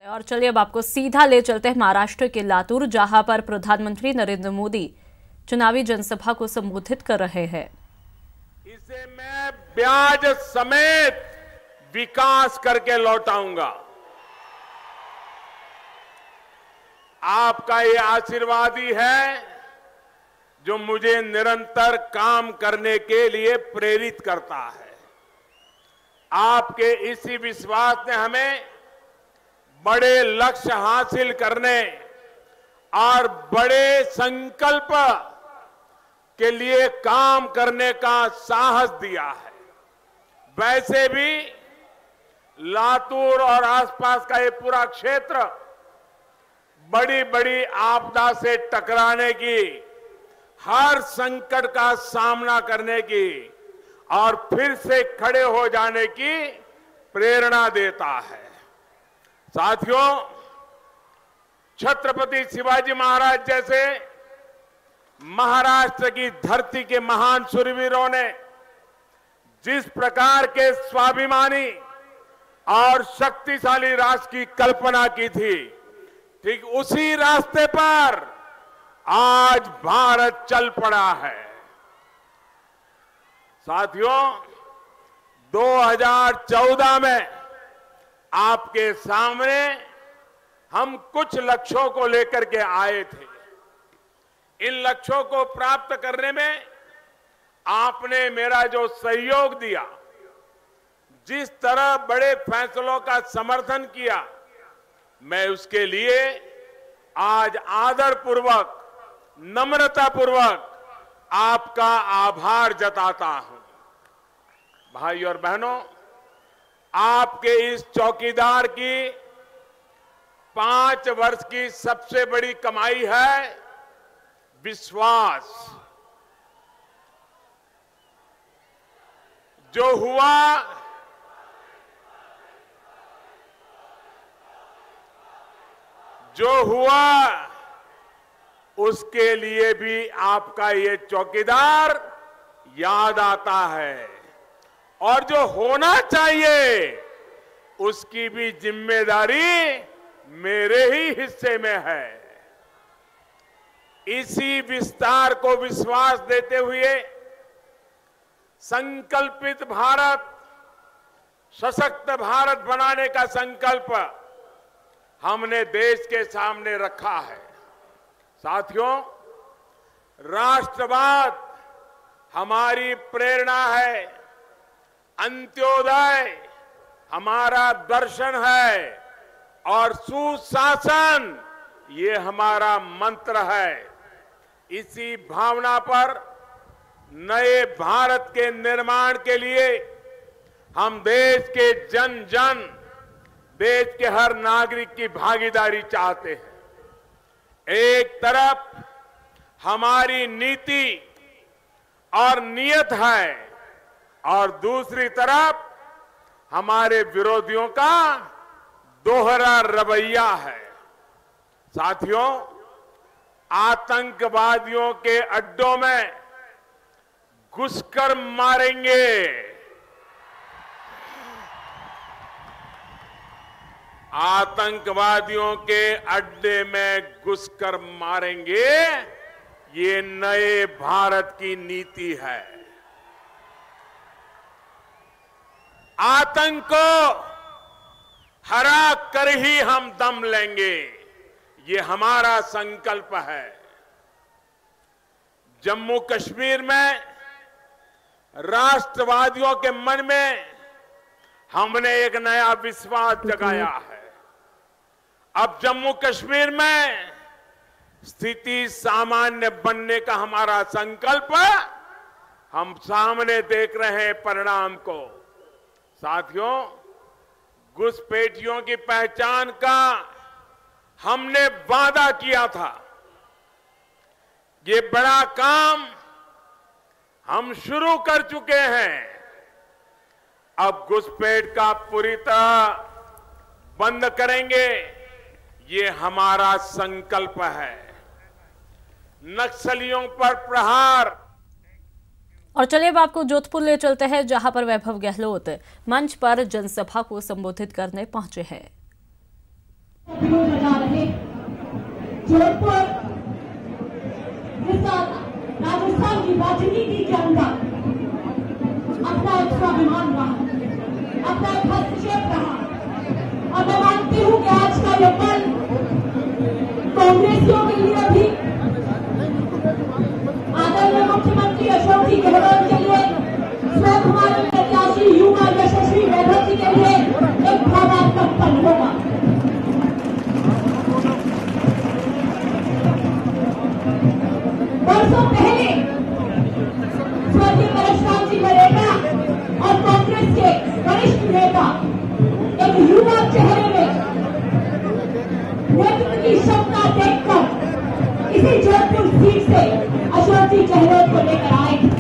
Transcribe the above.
और चलिए अब आपको सीधा ले चलते हैं महाराष्ट्र के लातूर, जहां पर प्रधानमंत्री नरेंद्र मोदी चुनावी जनसभा को संबोधित कर रहे हैं। इसे मैं ब्याज समेत विकास करके लौटाऊंगा। आपका ये आशीर्वाद ही है जो मुझे निरंतर काम करने के लिए प्रेरित करता है। आपके इसी विश्वास ने हमें बड़े लक्ष्य हासिल करने और बड़े संकल्प के लिए काम करने का साहस दिया है। वैसे भी लातूर और आसपास का ये पूरा क्षेत्र बड़ी बड़ी आपदा से टकराने की, हर संकट का सामना करने की और फिर से खड़े हो जाने की प्रेरणा देता है। साथियों, छत्रपति शिवाजी महाराज जैसे महाराष्ट्र की धरती के महान शूरवीरों ने जिस प्रकार के स्वाभिमानी और शक्तिशाली राष्ट्र की कल्पना की थी, ठीक उसी रास्ते पर आज भारत चल पड़ा है। साथियों, 2014 में आपके सामने हम कुछ लक्ष्यों को लेकर के आए थे। इन लक्ष्यों को प्राप्त करने में आपने मेरा जो सहयोग दिया, जिस तरह बड़े फैसलों का समर्थन किया, मैं उसके लिए आज आदरपूर्वक, नम्रतापूर्वक आपका आभार जताता हूं। भाई और बहनों, आपके इस चौकीदार की 5 वर्ष की सबसे बड़ी कमाई है विश्वास। जो हुआ उसके लिए भी आपका ये चौकीदार याद आता है, और जो होना चाहिए उसकी भी जिम्मेदारी मेरे ही हिस्से में है। इसी विस्तार को विश्वास देते हुए संकल्पित भारत, सशक्त भारत बनाने का संकल्प हमने देश के सामने रखा है। साथियों, राष्ट्रवाद हमारी प्रेरणा है, अंत्योदय हमारा दर्शन है और सुशासन ये हमारा मंत्र है। इसी भावना पर नए भारत के निर्माण के लिए हम देश के जन जन, देश के हर नागरिक की भागीदारी चाहते हैं। एक तरफ हमारी नीति और नियत है और दूसरी तरफ हमारे विरोधियों का दोहरा रवैया है। साथियों, आतंकवादियों के अड्डों में घुसकर मारेंगे, आतंकवादियों के अड्डे में घुसकर मारेंगे, ये नए भारत की नीति है। आतंक को हरा कर ही हम दम लेंगे, ये हमारा संकल्प है। जम्मू कश्मीर में राष्ट्रवादियों के मन में हमने एक नया विश्वास जगाया है। अब जम्मू कश्मीर में स्थिति सामान्य बनने का हमारा संकल्प हम सामने देख रहे हैं परिणाम को। साथियों, घुसपैठियों की पहचान का हमने वादा किया था। ये बड़ा काम हम शुरू कर चुके हैं। अब घुसपैठ का पूरी तरह बंद करेंगे, ये हमारा संकल्प है। नक्सलियों पर प्रहार। और चलिए अब आपको जोधपुर ले चलते हैं, जहां पर वैभव गहलोत मंच पर जनसभा को संबोधित करने पहुंचे हैं। जोधपुर राजस्थान की राजनीति के अंदर अपना एक स्वाभिमान रहा, अपना एक हस्तक्षेप रहा। और मैं मानती हूँ कि आज का ये पल कांग्रेसियों के लिए भी, आदरणीय मुख्यमंत्री अशोक जी गहलोत के लिए, स्वयं हमारे प्रत्याशी युवा यशस्वी वैभव जी के लिए एक भावनात्मक पल होगा। वर्षों पहले स्वर्गीय परेशराम जी बरेगा और कांग्रेस के वरिष्ठ नेता एक युवा चेहरे में नेतृत्व की क्षमता देखकर इसी जोधपुर सीट से अशोक जी गहलोत को लेकर आए थे।